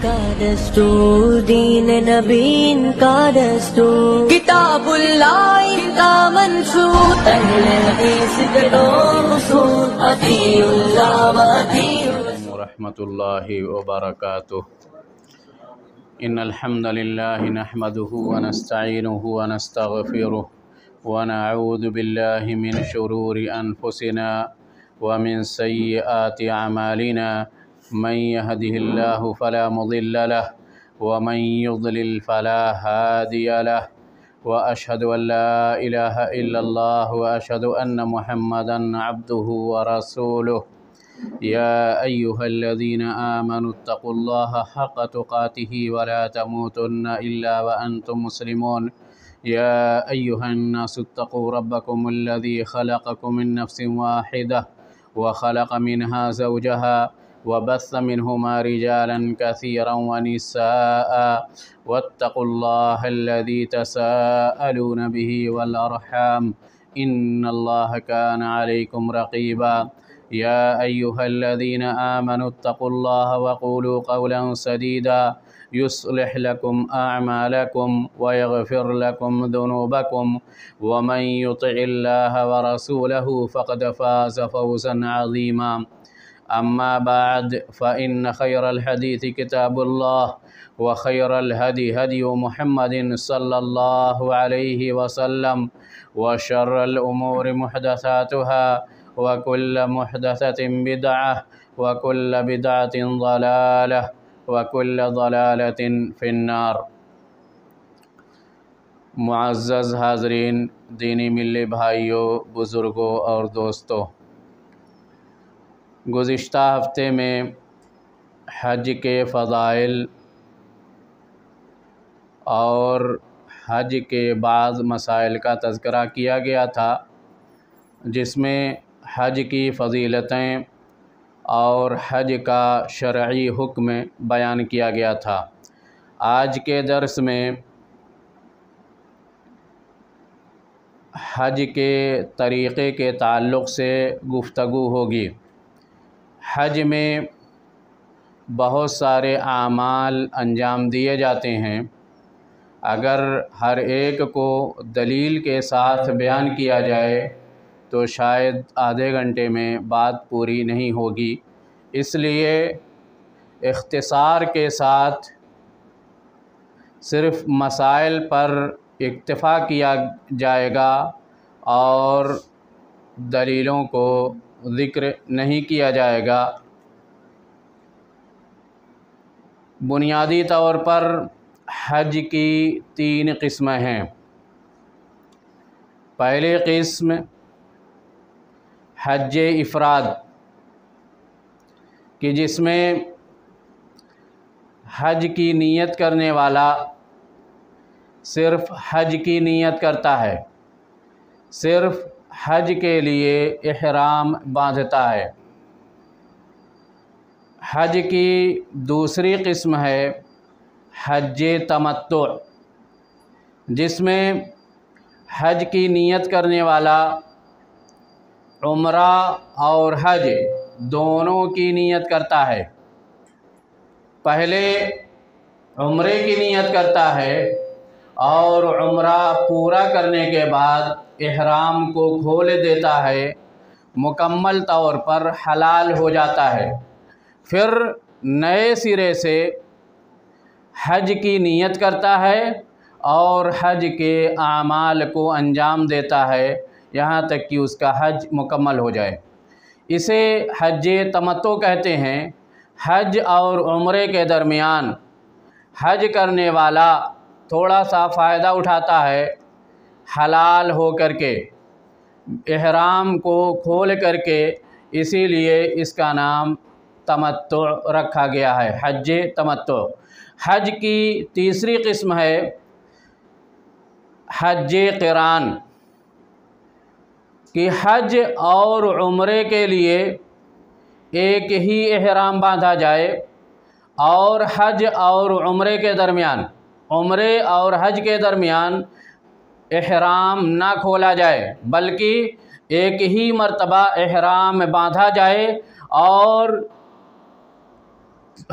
کا دستور، دین نبی کا دستور، کتاب اللہ کا منشور، اہل حدیث کے دو اصول، اطیعوا اللہ و اطیعوا الرسول ورحمۃ اللہ وبرکاتہ۔ ان الحمد للہ نحمده ونستعینه ونستغفره ونعوذ باللہ من شرور انفسنا ومن سیئات اعمالنا، من يهده الله فلا مضل له ومن يضلل فلا هادي له، وأشهد أن لا إله إلا الله وأشهد أن محمدا عبده ورسوله۔ يا أيها الذين آمنوا اتقوا الله حق تقاته ولا تموتن إلا وأنتم مسلمون۔ يا أيها الناس اتقوا ربكم الذي خلقكم من نفس واحدة وخلق منها زوجها وبث منهما رجالا كثيرا ونساء، واتقوا الله الذي تساءلون به والأرحام إن الله كان عليكم رقيبا۔ يا أيها الذين آمنوا اتقوا الله وقولوا قولا سديدا يصلح لكم أعمالكم ويغفر لكم ذنوبكم، ومن يطع الله ورسوله فقد فاز فوزا عظيما۔ أما بعد، فإن خير الحديث كتاب الله، وخير الهدي هدي محمد صلى الله عليه وسلم، وشر الأمور محدثاتها، وكل محدثة بدعة، وكل بدعة ضلالة، وكل ضلالة في النار۔ معزز حاضرین، دینی ملی بھائیوں، بزرگوں اور دوستوں، گزشتہ ہفتے میں حج کے فضائل اور حج کے بعض مسائل کا تذکرہ کیا گیا تھا، جس میں حج کی فضیلتیں اور حج کا شرعی حکم بیان کیا گیا تھا۔ آج کے درس میں حج کے طریقے کے تعلق سے گفتگو ہوگی۔ حج میں بہت سارے اعمال انجام دیے جاتے ہیں، اگر ہر ایک کو دلیل کے ساتھ بیان کیا جائے تو شاید آدھے گھنٹے میں بات پوری نہیں ہوگی، اس لیے اختصار کے ساتھ صرف مسائل پر اکتفا کیا جائے گا اور دلیلوں کو ذکر نہیں کیا جائے گا۔ بنیادی طور پر حج کی 3 قسمیں ہیں۔ پہلی قسم حج افراد کہ جس میں حج کی نیت کرنے والا صرف حج کی نیت کرتا ہے، صرف حج کے لیے احرام باندھتا ہے۔ حج کی دوسری قسم ہے حج تمتع، جس میں حج کی نیت کرنے والا عمرہ اور حج دونوں کی نیت کرتا ہے۔ پہلے عمرے کی نیت کرتا ہے اور عمرہ پورا کرنے کے بعد احرام کو کھول دیتا ہے، مکمل طور پر حلال ہو جاتا ہے۔ پھر نئے سرے سے حج کی نیت کرتا ہے اور حج کے اعمال کو انجام دیتا ہے یہاں تک کہ اس کا حج مکمل ہو جائے۔ اسے حج تمتع کہتے ہیں۔ حج اور عمرے کے درمیان حج کرنے والا تھوڑا سا فائدہ اٹھاتا ہے، حلال ہو کر کے، احرام کو کھول کر کے، اسی لیے اس کا نام تمتع رکھا گیا ہے، حج تمتع۔ حج کی تیسری قسم ہے حج قران، کہ حج اور عمرے کے لیے ایک ہی احرام باندھا جائے اور حج اور عمرے کے درمیان، عمرے اور حج کے درمیان احرام نہ کھولا جائے، بلکہ ایک ہی مرتبہ احرام باندھا جائے اور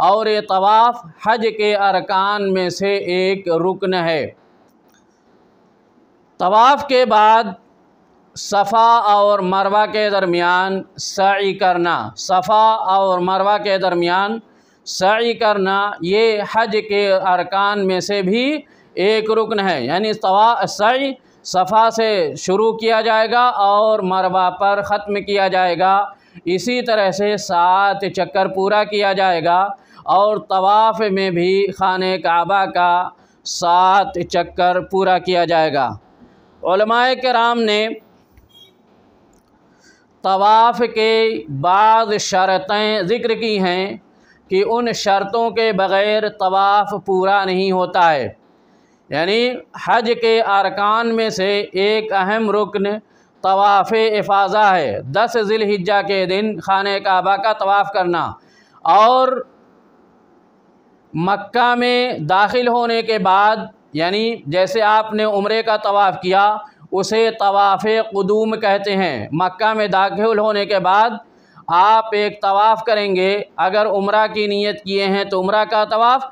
اور یہ طواف حج کے ارکان میں سے ایک رکن ہے۔ طواف کے بعد صفا اور مروہ کے درمیان سعی کرنا، صفا اور مروہ کے درمیان سعی کرنا یہ حج کے ارکان میں سے بھی ایک رکن ہے، یعنی سعی صفا سے شروع کیا جائے گا اور مروہ پر ختم کیا جائے گا، اسی طرح سے 7 چکر پورا کیا جائے گا، اور طواف میں بھی خانہ کعبہ کا 7 چکر پورا کیا جائے گا۔ علماء کرام نے طواف کے بعض شرطیں ذکر کی ہیں کہ ان شرطوں کے بغیر طواف پورا نہیں ہوتا ہے، یعنی حج کے ارکان میں سے ایک اہم رکن طواف افاضہ ہے، 10 ذی الحجہ کے دن خانہ کعبہ کا طواف کرنا، اور مکہ میں داخل ہونے کے بعد، یعنی جیسے آپ نے عمرے کا طواف کیا اسے طواف قدوم کہتے ہیں۔ مکہ میں داخل ہونے کے بعد آپ ایک طواف کریں گے، اگر عمرہ کی نیت کیے ہیں تو عمرہ کا طواف،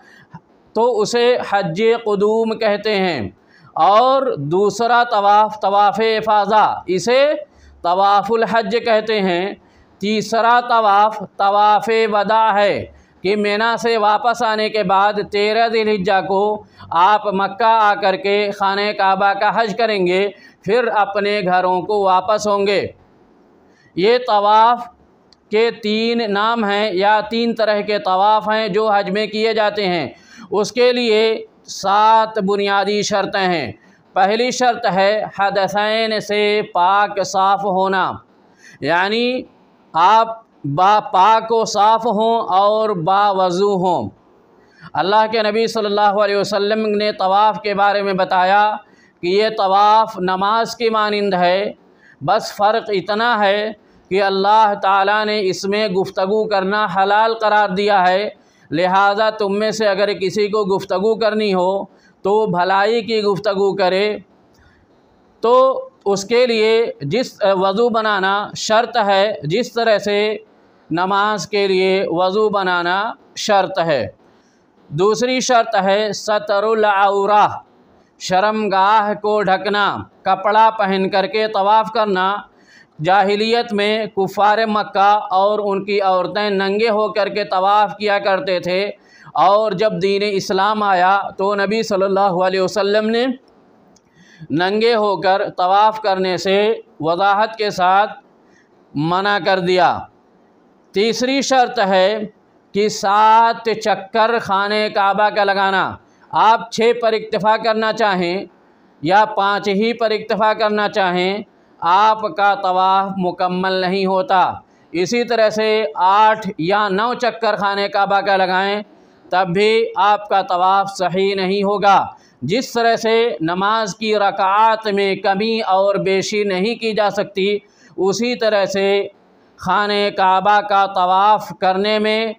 تو اسے حج قدوم کہتے ہیں، اور دوسرا طواف طواف افاضہ، اسے طواف الحج کہتے ہیں۔ تیسرا طواف طواف وداع ہے کہ مینا سے واپس آنے کے بعد 13 ذی الحجہ کو آپ مکہ آ کر کے خانہ کعبہ کا حج کریں گے، پھر اپنے گھروں کو واپس ہوں گے۔ یہ طواف کے 3 نام ہیں، یا 3 طرح کے طواف ہیں جو حج میں کیے جاتے ہیں۔ اس کے لیے 7 بنیادی شرطیں ہیں۔ پہلی شرط ہے حدثین سے پاک صاف ہونا، یعنی آپ پاک و صاف ہوں اور باوضو ہوں۔ اللہ کے نبی صلی اللہ علیہ وسلم نے طواف کے بارے میں بتایا کہ یہ طواف نماز کی مانند ہے، بس فرق اتنا ہے کہ اللہ تعالیٰ نے اس میں گفتگو کرنا حلال قرار دیا ہے، لہذا تم میں سے اگر کسی کو گفتگو کرنی ہو تو بھلائی کی گفتگو کرے، تو اس کے لیے جس وضو بنانا شرط ہے، جس طرح سے نماز کے لیے وضو بنانا شرط ہے۔ دوسری شرط ہے ستر العورہ، شرمگاہ کو ڈھکنا، کپڑا پہن کر کے طواف کرنا۔ جاہلیت میں کفار مکہ اور ان کی عورتیں ننگے ہو کر کے طواف کیا کرتے تھے، اور جب دین اسلام آیا تو نبی صلی اللہ علیہ وسلم نے ننگے ہو کر طواف کرنے سے وضاحت کے ساتھ منع کر دیا۔ تیسری شرط ہے کہ 7 چکر خانہ کعبہ کا لگانا۔ آپ 6 پر اکتفا کرنا چاہیں یا 5 ہی پر اکتفا کرنا چاہیں، آپ کا طواف مکمل نہیں ہوتا۔ اسی طرح سے 8 یا 9 چکر خانہ کعبہ کا لگائیں تب بھی آپ کا طواف صحیح نہیں ہوگا۔ جس طرح سے نماز کی رکعات میں کمی اور بیشی نہیں کی جا سکتی، اسی طرح سے خانہ کعبہ کا طواف کرنے میں،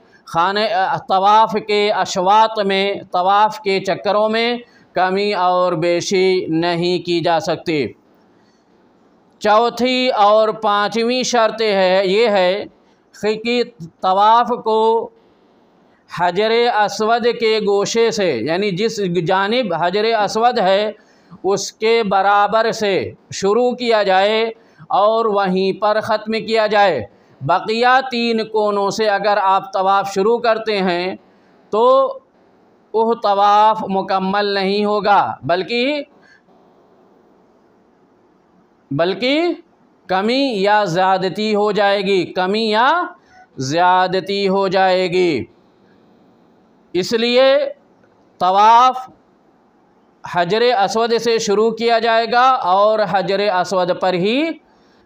طواف کے اشواط میں، طواف کے چکروں میں کمی اور بیشی نہیں کی جا سکتی۔ چوتھی اور 5ویں شرط یہ ہے کہ طواف کو حجر اسود کے گوشے سے، یعنی جس جانب حجر اسود ہے اس کے برابر سے شروع کیا جائے اور وہیں پر ختم کیا جائے۔ بقیہ 3 کونوں سے اگر آپ طواف شروع کرتے ہیں تو وہ طواف مکمل نہیں ہوگا، بلکہ کمی یا زیادتی ہو جائے گی، کمی یا زیادتی ہو جائے گی۔ اس لیے طواف حجر اسود سے شروع کیا جائے گا اور حجر اسود پر ہی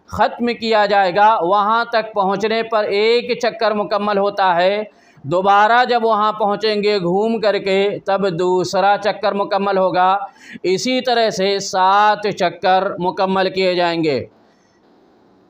ختم کیا جائے گا۔ وہاں تک پہنچنے پر 1 چکر مکمل ہوتا ہے، دوبارہ جب وہاں پہنچیں گے گھوم کر کے تب دوسرا چکر مکمل ہوگا، اسی طرح سے 7 چکر مکمل کیے جائیں گے۔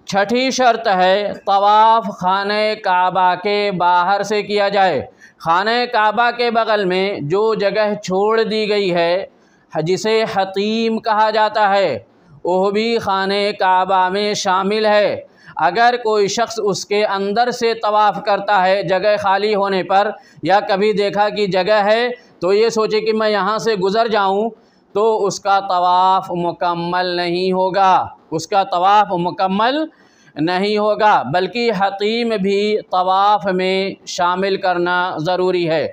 چھٹی شرط ہے طواف خانہ کعبہ کے باہر سے کیا جائے۔ خانہ کعبہ کے بغل میں جو جگہ چھوڑ دی گئی ہے جسے حطیم کہا جاتا ہے، وہ بھی خانہ کعبہ میں شامل ہے۔ اگر کوئی شخص اس کے اندر سے طواف کرتا ہے جگہ خالی ہونے پر، یا کبھی دیکھا کہ جگہ ہے تو یہ سوچے کہ میں یہاں سے گزر جاؤں، تو اس کا طواف مکمل نہیں ہوگا، اس کا طواف مکمل نہیں ہوگا، بلکہ حتیم بھی طواف میں شامل کرنا ضروری ہے۔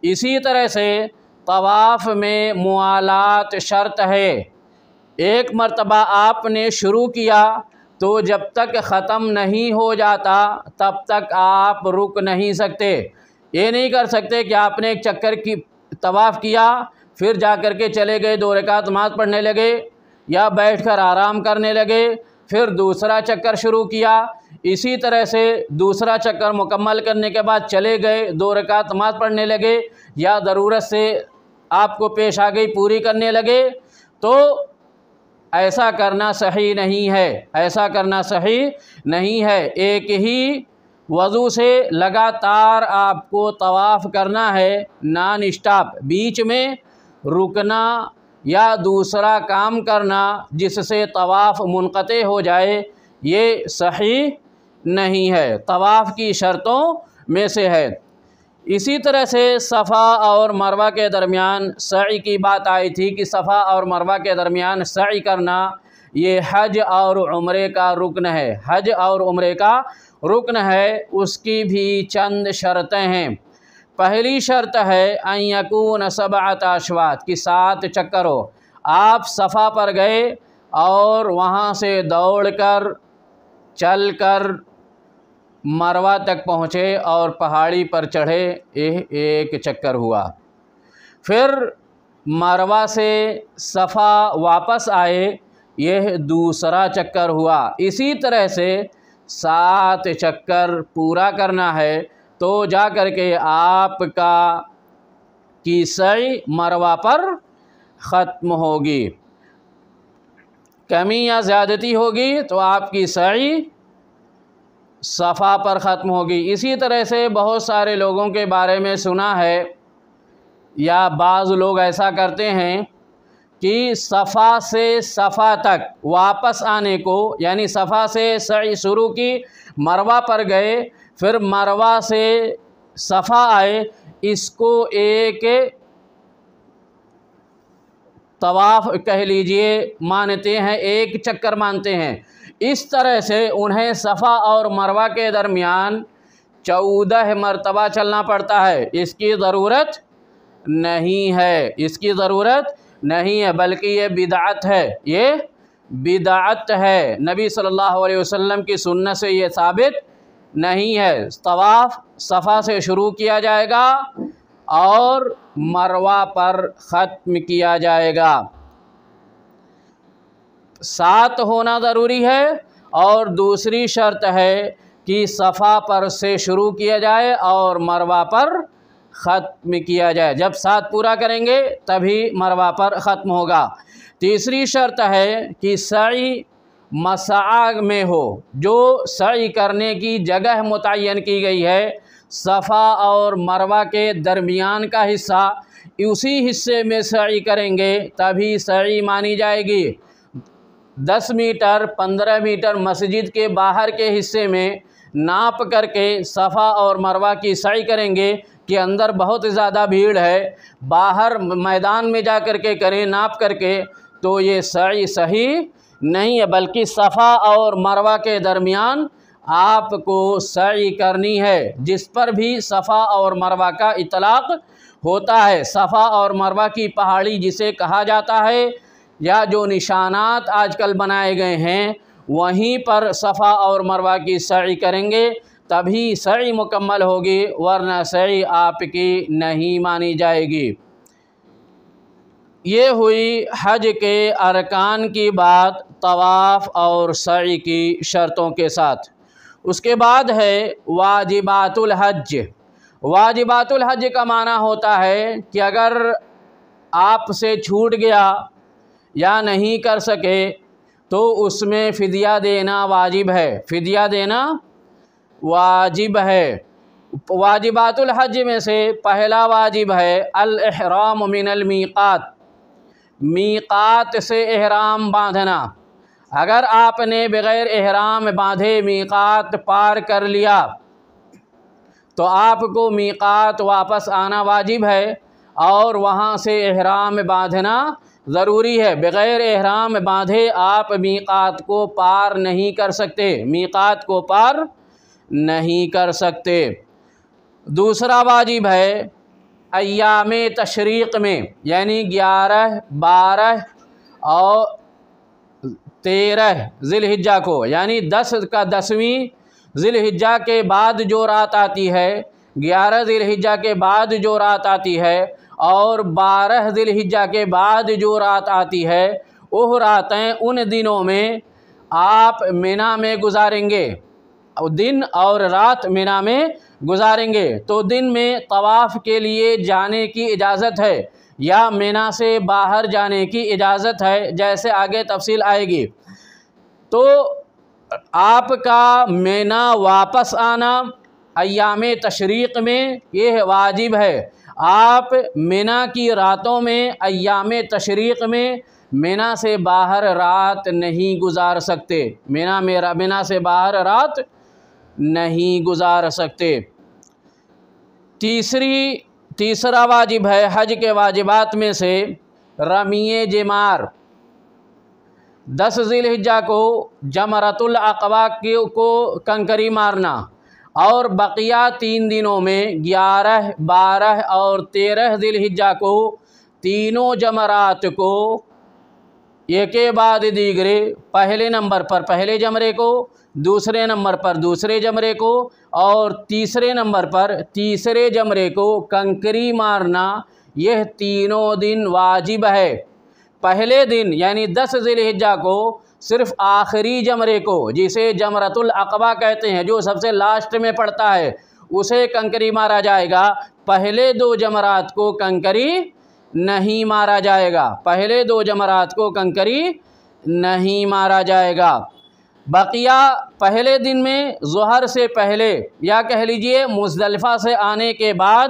اسی طرح سے طواف میں موالات شرط ہے۔ ایک مرتبہ آپ نے شروع کیا تو جب تک ختم نہیں ہو جاتا تب تک آپ رک نہیں سکتے۔ یہ نہیں کر سکتے کہ آپ نے ایک چکر کی طواف کیا پھر جا کر کے چلے گئے 2 رکعت نماز پڑھنے لگے یا بیٹھ کر آرام کرنے لگے، پھر دوسرا چکر شروع کیا، اسی طرح سے دوسرا چکر مکمل کرنے کے بعد چلے گئے 2 رکعت نماز پڑھنے لگے، یا ضرورت سے آپ کو پیش آ گئی پوری کرنے لگے، تو ایسا کرنا صحیح نہیں ہے، ایسا کرنا صحیح نہیں ہے۔ ایک ہی وضو سے لگاتار آپ کو طواف کرنا ہے، نان اسٹاپ، بیچ میں رکنا یا دوسرا کام کرنا جس سے طواف منقطع ہو جائے، یہ صحیح نہیں ہے، طواف کی شرطوں میں سے ہے۔ اسی طرح سے صفا اور مروہ کے درمیان سعی کی بات آئی تھی کہ صفا اور مروہ کے درمیان سعی کرنا یہ حج اور عمرے کا رکن ہے، حج اور عمرے کا رکن ہے۔ اس کی بھی چند شرطیں ہیں۔ پہلی شرط ہے ان یکون 7 اشواط، کی 7 چکر ہو۔ آپ صفا پر گئے اور وہاں سے دوڑ کر چل کر مروہ تک پہنچے اور پہاڑی پر چڑھے، یہ ایک چکر ہوا۔ پھر مروہ سے صفا واپس آئے، یہ دوسرا چکر ہوا۔ اسی طرح سے 7 چکر پورا کرنا ہے تو جا کر کے آپ کی سعی مروہ پر ختم ہوگی۔ کمی یا زیادتی ہوگی تو آپ کی سعی صفا پر ختم ہوگی۔ اسی طرح سے بہت سارے لوگوں کے بارے میں سنا ہے یا بعض لوگ ایسا کرتے ہیں کہ صفا سے صفا تک واپس آنے کو، یعنی صفا سے سعی شروع کی، مروہ پر گئے، پھر مروہ سے صفا آئے، اس کو ایک طواف کہہ لیجئے مانتے ہیں، ایک چکر مانتے ہیں۔ اس طرح سے انہیں صفا اور مروہ کے درمیان 14 مرتبہ چلنا پڑتا ہے۔ اس کی ضرورت نہیں ہے، اس کی ضرورت نہیں ہے، بلکہ یہ بدعت ہے، یہ بدعت ہے۔ نبی صلی اللہ علیہ وسلم کی سنت سے یہ ثابت نہیں ہے۔ طواف صفا سے شروع کیا جائے گا اور مروہ پر ختم کیا جائے گا۔ 7 ہونا ضروری ہے، اور دوسری شرط ہے کہ صفا پر سے شروع کیا جائے اور مروہ پر ختم کیا جائے۔ جب 7 پورا کریں گے تبھی مروہ پر ختم ہوگا۔ تیسری شرط ہے کہ سعی مسعی میں ہو، جو سعی کرنے کی جگہ متعین کی گئی ہے، صفا اور مروہ کے درمیان کا حصہ، اسی حصے میں سعی کریں گے تبھی سعی مانی جائے گی۔ 10 میٹر 15 میٹر مسجد کے باہر کے حصے میں ناپ کر کے صفا اور مروہ کی سعی کریں گے کہ اندر بہت زیادہ بھیڑ ہے، باہر میدان میں جا کر کے کریں ناپ کر کے، تو یہ سعی صحیح نہیں ہے، بلکہ صفا اور مروہ کے درمیان آپ کو سعی کرنی ہے۔ جس پر بھی صفا اور مروہ کا اطلاق ہوتا ہے، صفا اور مروہ کی پہاڑی جسے کہا جاتا ہے، یا جو نشانات آج کل بنائے گئے ہیں، وہیں پر صفا اور مروہ کی سعی کریں گے تبھی سعی مکمل ہوگی، ورنہ سعی آپ کی نہیں مانی جائے گی۔ یہ ہوئی حج کے ارکان کی بات طواف اور سعی کی شرطوں کے ساتھ۔ اس کے بعد ہے واجبات الحج۔ واجبات الحج کا معنی ہوتا ہے کہ اگر آپ سے چھوٹ گیا یا نہیں کر سکے تو اس میں فدیہ دینا واجب ہے، فدیہ دینا واجب ہے۔ واجبات الحج میں سے پہلا واجب ہے الاحرام من المیقات، میقات سے احرام باندھنا۔ اگر آپ نے بغیر احرام باندھے میقات پار کر لیا تو آپ کو میقات واپس آنا واجب ہے اور وہاں سے احرام باندھنا ضروری ہے۔ بغیر احرام باندھے آپ میقات کو پار نہیں کر سکتے، میقات کو پار نہیں کر سکتے۔ دوسرا واجب ہے ایام تشریق میں، یعنی 11، 12 اور 13 ذی الحجہ کو، یعنی 10 کا 10ویں ذی الحجہ کے بعد جو رات آتی ہے، 11 ذی الحجہ کے بعد جو رات آتی ہے اور 12 ذی الحجہ کے بعد جو رات آتی ہے، وہ راتیں ان دنوں میں آپ منا میں گزاریں گے، دن اور رات منا میں گزاریں گے۔ تو دن میں طواف کے لیے جانے کی اجازت ہے یا منا سے باہر جانے کی اجازت ہے، جیسے آگے تفصیل آئے گی۔ تو آپ کا منا واپس آنا ایام تشریق میں یہ واجب ہے۔ آپ منا کی راتوں میں ایام تشریق میں منا سے باہر رات نہیں گزار سکتے، منا سے باہر رات نہیں گزار سکتے۔ تیسرا واجب ہے حج کے واجبات میں سے رمی جمار۔ 10 ذی الحجہ کو جمرۃ العقبہ کو کنکری مارنا اور بقیہ 3 دنوں میں 11، 12 اور 13 ذی الحجہ کو تینوں جمرات کو ایک کے بعد دیگرے، پہلے نمبر پر پہلے جمرے کو، دوسرے نمبر پر دوسرے جمرے کو اور تیسرے نمبر پر تیسرے جمرے کو کنکری مارنا، یہ تینوں دن واجب ہے۔ پہلے دن یعنی 10 ذی الحجہ کو صرف آخری جمرے کو، جسے جمرۃ العقبہ کہتے ہیں، جو سب سے لاسٹ میں پڑتا ہے، اسے کنکری مارا جائے گا۔ پہلے 2 جمرات کو کنکری نہیں مارا جائے گا، پہلے 2 جمرات کو کنکری نہیں مارا جائے گا۔ بقیہ پہلے دن میں ظہر سے پہلے یا کہہ لیجئے مزدلفہ سے آنے کے بعد،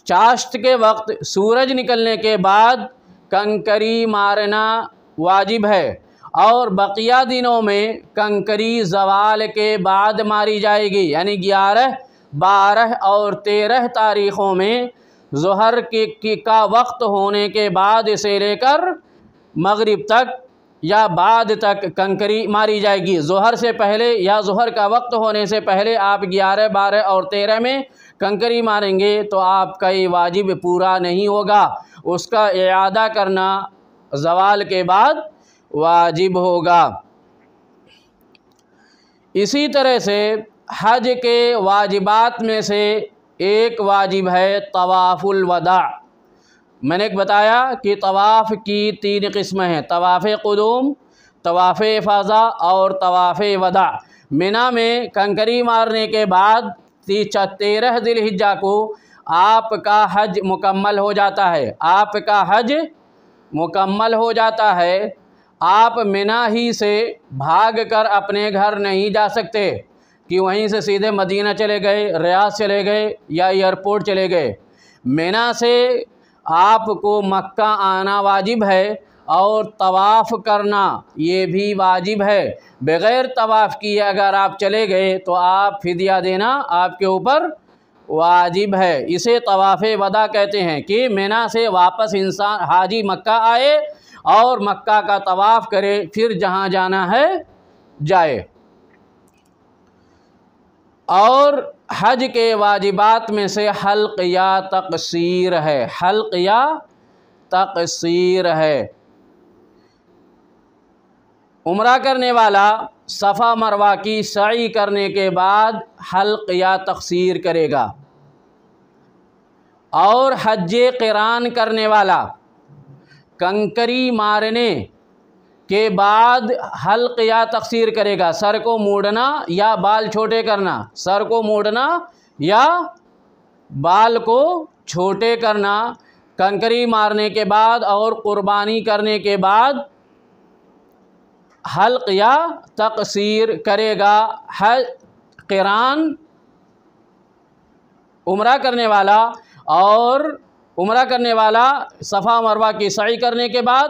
چاشت کے وقت سورج نکلنے کے بعد کنکری مارنا واجب ہے، اور بقیہ دنوں میں کنکری زوال کے بعد ماری جائے گی، یعنی 11، 12 اور 13 تاریخوں میں ظہر کا وقت ہونے کے بعد سے لے کر مغرب تک یا بعد تک کنکری ماری جائے گی۔ ظہر سے پہلے یا ظہر کا وقت ہونے سے پہلے آپ 11، 12 اور 13 میں کنکری ماریں گے تو آپ کا یہ واجب پورا نہیں ہوگا، اس کا اعادہ کرنا زوال کے بعد واجب ہوگا۔ اسی طرح سے حج کے واجبات میں سے ایک واجب ہے طواف الوداع۔ میں نے ایک بتایا کہ طواف کی 3 قسمیں ہیں، طواف قدوم، طواف افاضہ اور طواف وداع۔ منا میں کنکری مارنے کے بعد 13 ذی الحجہ کو آپ کا حج مکمل ہو جاتا ہے، آپ کا حج مکمل ہو جاتا ہے۔ آپ منا ہی سے بھاگ کر اپنے گھر نہیں جا سکتے کہ وہیں سے سیدھے مدینہ چلے گئے، ریاض چلے گئے یا ایئرپورٹ چلے گئے۔ منا سے آپ کو مکہ آنا واجب ہے اور طواف کرنا یہ بھی واجب ہے۔ بغیر طواف کیے اگر آپ چلے گئے تو آپ فدیہ دینا آپ کے اوپر واجب ہے۔ اسے طواف وداع کہتے ہیں کہ منا سے واپس انسان حاجی مکہ آئے اور مکہ کا طواف کرے، پھر جہاں جانا ہے جائے۔ اور حج کے واجبات میں سے حلق یا تقصیر ہے، حلق یا تقصیر ہے۔ عمرہ کرنے والا صفا مروہ کی سعی کرنے کے بعد حلق یا تقصیر کرے گا، اور حج قران کرنے والا کنکری مارنے کے بعد حلق یا تقصیر کرے گا۔ سر کو موڑنا یا بال چھوٹے کرنا، سر کو موڑنا یا بال کو چھوٹے کرنا کنکری مارنے کے بعد اور قربانی کرنے کے بعد حلق یا تقصیر کرے گا۔ قران عمرہ کرنے والا صفا مروہ کی سعی کرنے کے بعد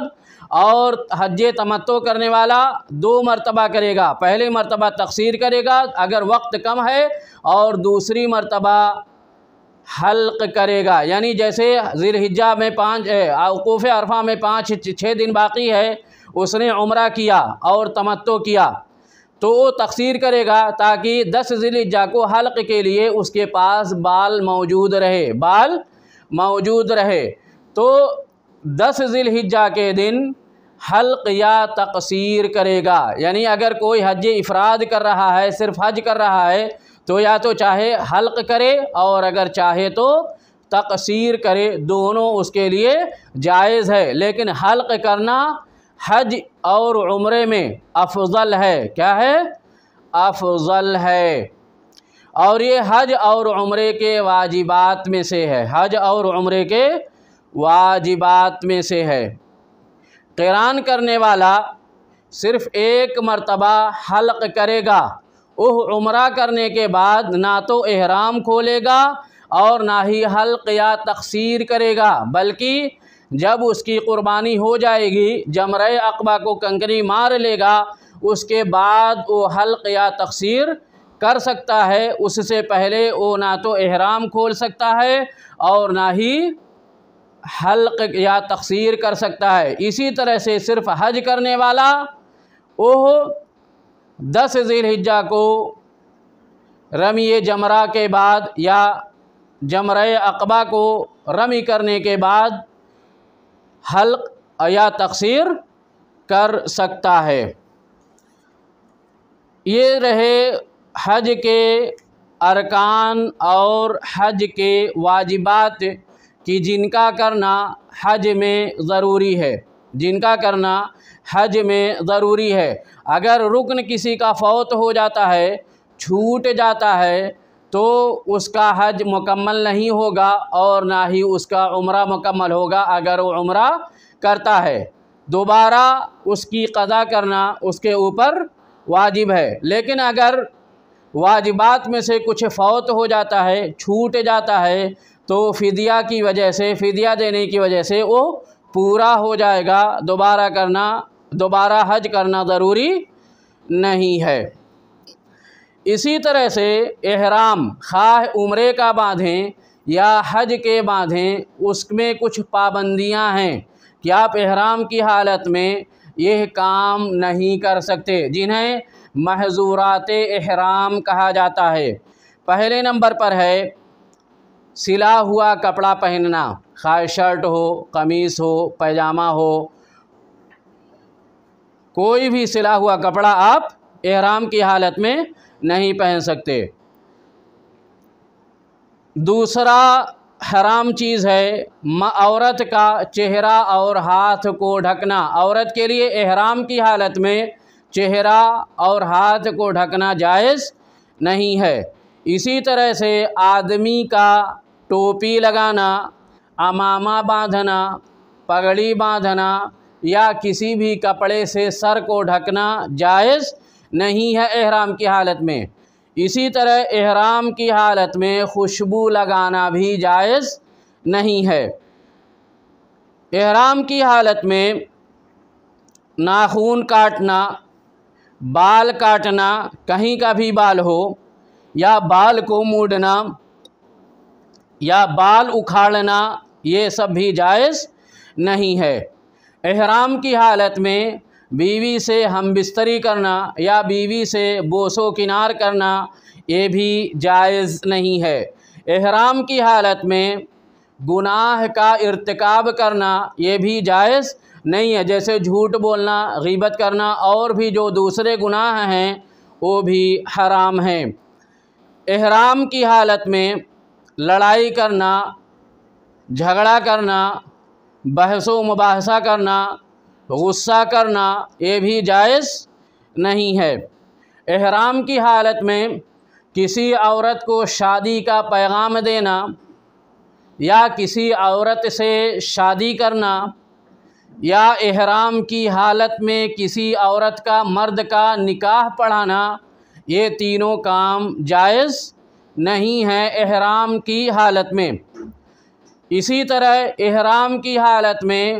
اور حج تمتع کرنے والا 2 مرتبہ کرے گا، پہلی مرتبہ تقصیر کرے گا اگر وقت کم ہے، اور دوسری مرتبہ حلق کرے گا، یعنی جیسے ذی الحجہ میں وقوف عرفہ میں 5-6 دن باقی ہے، اس نے عمرہ کیا اور تمتع کیا تو وہ تقصیر کرے گا تاکہ 10 ذی الحجہ کو حلق کے لیے اس کے پاس بال موجود رہے تو 10 ذی الحجہ کے دن حلق یا تقصیر کرے گا۔ یعنی اگر کوئی حج افراد کر رہا ہے، صرف حج کر رہا ہے، تو یا تو چاہے حلق کرے اور اگر چاہے تو تقصیر کرے، دونوں اس کے لیے جائز ہے، لیکن حلق کرنا حج اور عمرے میں افضل ہے۔ کیا ہے؟ افضل ہے، اور یہ حج اور عمرے کے واجبات میں سے ہے، حج اور عمرے کے واجبات میں سے ہے۔ قران کرنے والا صرف 1 مرتبہ حلق کرے گا، وہ عمرہ کرنے کے بعد نہ تو احرام کھولے گا اور نہ ہی حلق یا تقصیر کرے گا، بلکہ جب اس کی قربانی ہو جائے گی، جمرہ عقبہ کو کنکری مار لے گا، اس کے بعد وہ حلق یا تقصیر کر سکتا ہے۔ اس سے پہلے وہ نہ تو احرام کھول سکتا ہے اور نہ ہی حلق یا تقصیر کر سکتا ہے۔ اسی طرح سے صرف حج کرنے والا وہ 10 ذی الحجہ کو رمی جمرہ کے بعد یا جمرہ عقبہ کو رمی کرنے کے بعد حلق یا تقصیر کر سکتا ہے۔ یہ رہے حج کے ارکان اور حج کے واجبات کہ جن کا کرنا حج میں ضروری ہے، اگر رکن کسی کا فوت ہو جاتا ہے، چھوٹ جاتا ہے، تو اس کا حج مکمل نہیں ہوگا اور نہ ہی اس کا عمرہ مکمل ہوگا۔ اگر وہ عمرہ کرتا ہے دوبارہ اس کی قضا کرنا اس کے اوپر واجب ہے، لیکن اگر واجبات میں سے کچھ فوت ہو جاتا ہے، چھوٹ جاتا ہے، تو فدیہ دینے کی وجہ سے وہ پورا ہو جائے گا، دوبارہ حج کرنا ضروری نہیں ہے۔ اسی طرح سے احرام خواہ عمرے کا باندھیں یا حج کے باندھیں، اس میں کچھ پابندیاں ہیں کہ آپ احرام کی حالت میں یہ کام نہیں کر سکتے، جنہیں محظورات احرام کہا جاتا ہے۔ پہلے نمبر پر ہے سلا ہوا کپڑا پہننا، خواہ شرٹ ہو، قمیص ہو، پیجامہ ہو، کوئی بھی سلا ہوا کپڑا آپ احرام کی حالت میں نہیں پہن سکتے۔ دوسرا حرام چیز ہے عورت کا چہرہ اور ہاتھ کو ڈھکنا، عورت کے لیے احرام کی حالت میں چہرہ اور ہاتھ کو ڈھکنا جائز نہیں ہے۔ اسی طرح سے آدمی کا ٹوپی لگانا، عمامہ باندھنا، پگڑی باندھنا یا کسی بھی کپڑے سے سر کو ڈھکنا جائز نہیں ہے احرام کی حالت میں۔ اسی طرح احرام کی حالت میں خوشبو لگانا بھی جائز نہیں ہے۔ احرام کی حالت میں ناخن کاٹنا، بال کاٹنا، کہیں کا بھی بال ہو، یا بال کو موڑنا یا بال اکھاڑنا، یہ سب بھی جائز نہیں ہے۔ احرام کی حالت میں بیوی سے ہم بستری کرنا یا بیوی سے بوس و کنار کرنا، یہ بھی جائز نہیں ہے۔ احرام کی حالت میں گناہ کا ارتکاب کرنا یہ بھی جائز نہیں ہے، جیسے جھوٹ بولنا، غیبت کرنا اور بھی جو دوسرے گناہ ہیں وہ بھی حرام ہیں۔ احرام کی حالت میں لڑائی کرنا، جھگڑا کرنا، بحث و مباحثہ کرنا، غصہ کرنا، یہ بھی جائز نہیں ہے۔ احرام کی حالت میں کسی عورت کو شادی کا پیغام دینا یا کسی عورت سے شادی کرنا یا احرام کی حالت میں کسی عورت کا مرد کا نکاح پڑھانا، یہ تینوں کام جائز نہیں ہیں احرام کی حالت میں۔ اسی طرح احرام کی حالت میں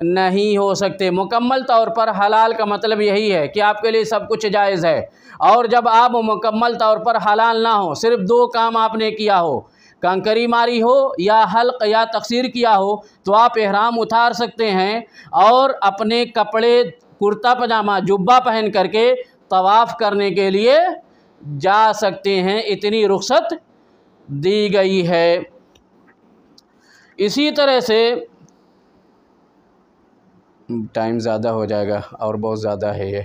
نہیں ہو سکتے۔ مکمل طور پر حلال کا مطلب یہی ہے کہ آپ کے لیے سب کچھ جائز ہے، اور جب آپ مکمل طور پر حلال نہ ہو، صرف 2 کام آپ نے کیا ہو، کنکری ماری ہو یا حلق یا تقصیر کیا ہو، تو آپ احرام اتار سکتے ہیں اور اپنے کپڑے کرتا پجامہ جبہ پہن کر کے طواف کرنے کے لیے جا سکتے ہیں، اتنی رخصت دی گئی ہے۔ اسی طرح سے ٹائم زیادہ ہو جائے گا اور بہت زیادہ ہے یہ۔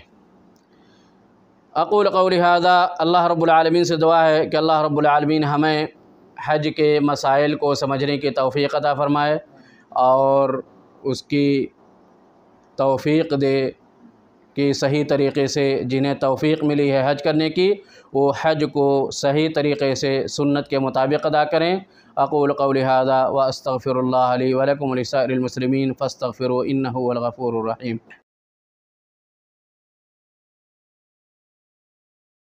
اقول قولی ھذا، اللہ رب العالمین سے دعا ہے کہ اللہ رب العالمین ہمیں حج کے مسائل کو سمجھنے کی توفیق عطا فرمائے اور اس کی توفیق دے کہ صحیح طریقے سے جنہیں توفیق ملی ہے حج کرنے کی، وہ حج کو صحیح طریقے سے سنت کے مطابق ادا کریں۔ اقول قولی ھذا واستغفر اللہ لی ولکم ولسائر المسلمین فاستغفروا انہ هو الغفور الرحیم۔